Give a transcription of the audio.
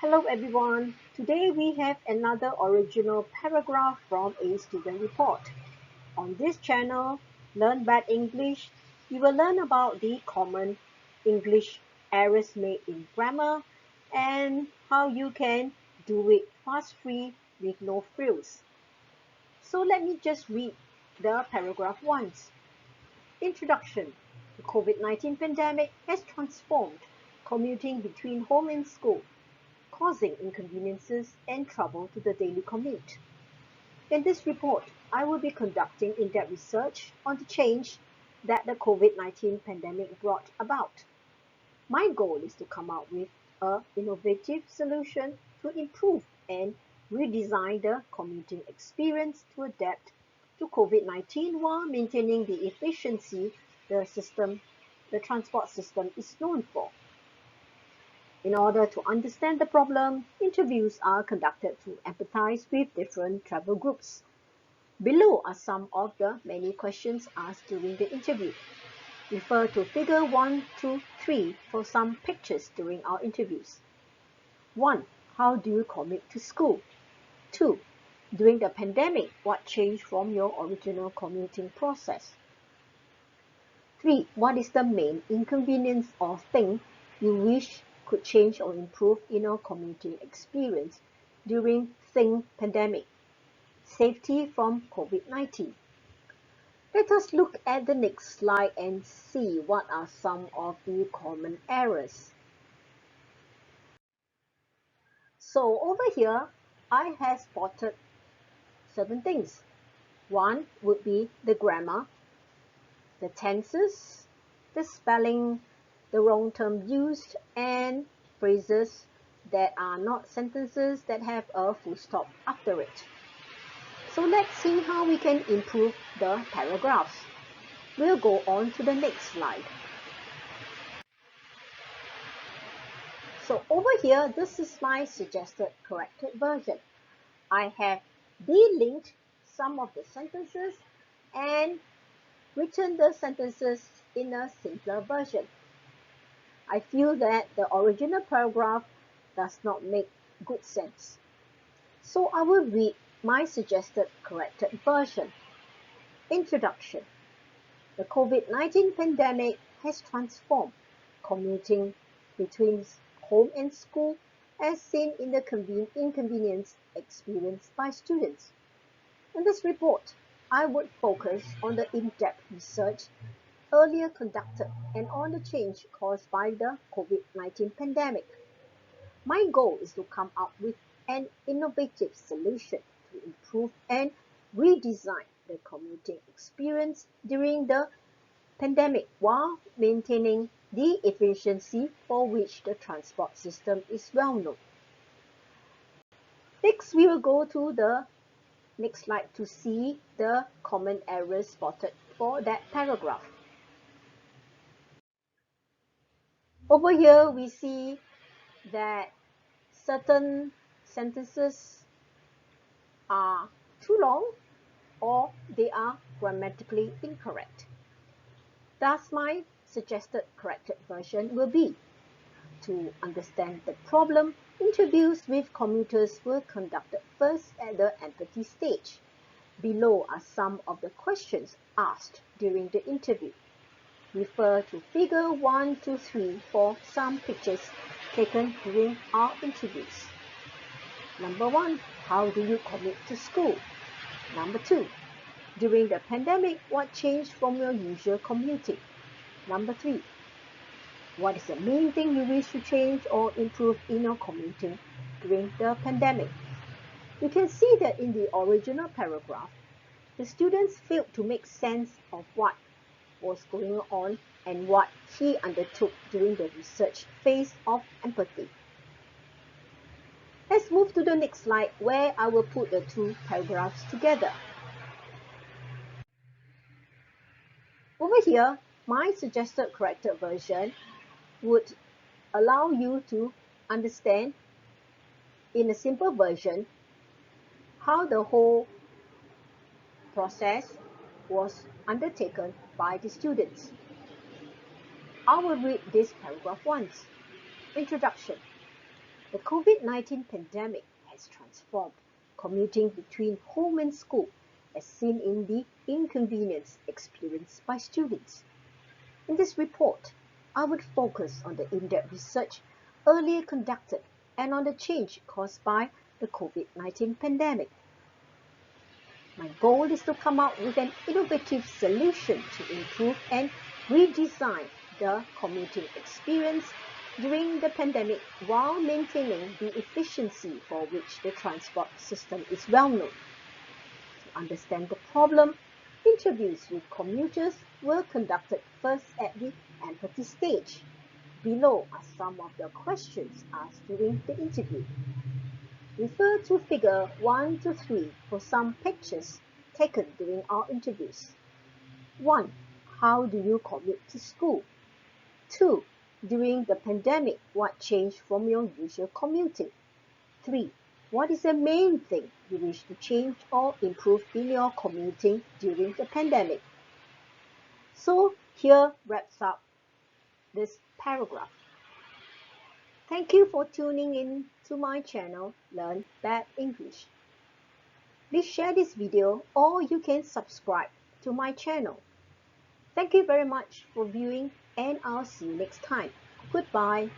Hello everyone. Today we have another original paragraph from a student report. On this channel, Learn Bad English, you will learn about the common English errors made in grammar and how you can do it fast-free with no frills. So let me just read the paragraph once. Introduction. The COVID-19 pandemic has transformed commuting between home and school, causing inconveniences and trouble to the daily commute. In this report, I will be conducting in-depth research on the change that the COVID-19 pandemic brought about. My goal is to come up with an innovative solution to improve and redesign the commuting experience to adapt to COVID-19 while maintaining the efficiency the transport system is known for. In order to understand the problem, interviews are conducted to empathize with different travel groups. Below are some of the many questions asked during the interview. Refer to figure 1 to 3 for some pictures during our interviews. 1. How do you commute to school? 2. During the pandemic, what changed from your original commuting process? 3. What is the main inconvenience or thing you wish could change or improve in your commuting experience during the pandemic? Safety from COVID-19. Let us look at the next slide and see what are some of the common errors. So over here, I have spotted certain things. One would be the grammar, the tenses, the spelling, the wrong term used, and phrases that are not sentences that have a full stop after it. So let's see how we can improve the paragraphs. We'll go on to the next slide. So over here, this is my suggested corrected version. I have delinked some of the sentences and written the sentences in a simpler version. I feel that the original paragraph does not make good sense. So I will read my suggested corrected version. Introduction. The COVID-19 pandemic has transformed commuting between home and school as seen in the inconvenience experienced by students. In this report, I would focus on the in-depth research earlier conducted and on the change caused by the COVID-19 pandemic. My goal is to come up with an innovative solution to improve and redesign the commuting experience during the pandemic while maintaining the efficiency for which the transport system is well known. Next, we will go to the next slide to see the common errors spotted for that paragraph. Over here, we see that certain sentences are too long or they are grammatically incorrect. Thus, my suggested corrected version will be: to understand the problem, interviews with commuters were conducted first at the empathy stage. Below are some of the questions asked during the interview. Refer to figure 1 to 3 for some pictures taken during our interviews. Number 1. How do you commute to school? Number 2. During the pandemic, what changed from your usual commuting? Number 3. What is the main thing you wish to change or improve in your commuting during the pandemic? You can see that in the original paragraph, the students failed to make sense of what was going on and what he undertook during the research phase of empathy. Let's move to the next slide where I will put the two paragraphs together. Over here, my suggested corrected version would allow you to understand in a simple version how the whole process was undertaken by the students. I will read this paragraph once. Introduction. The COVID-19 pandemic has transformed commuting between home and school, as seen in the inconvenience experienced by students. In this report, I would focus on the in-depth research earlier conducted and on the change caused by the COVID-19 pandemic. My goal is to come up with an innovative solution to improve and redesign the commuting experience during the pandemic while maintaining the efficiency for which the transport system is well known. To understand the problem, interviews with commuters were conducted first at the empathy stage. Below are some of the questions asked during the interview. Refer to figure 1 to 3 for some pictures taken during our interviews. 1. How do you commute to school? 2. During the pandemic, what changed from your usual commuting? 3. What is the main thing you wish to change or improve in your commuting during the pandemic? So here wraps up this paragraph. Thank you for tuning in to my channel, Learn Bad English. Please share this video or you can subscribe to my channel. Thank you very much for viewing and I'll see you next time. Goodbye.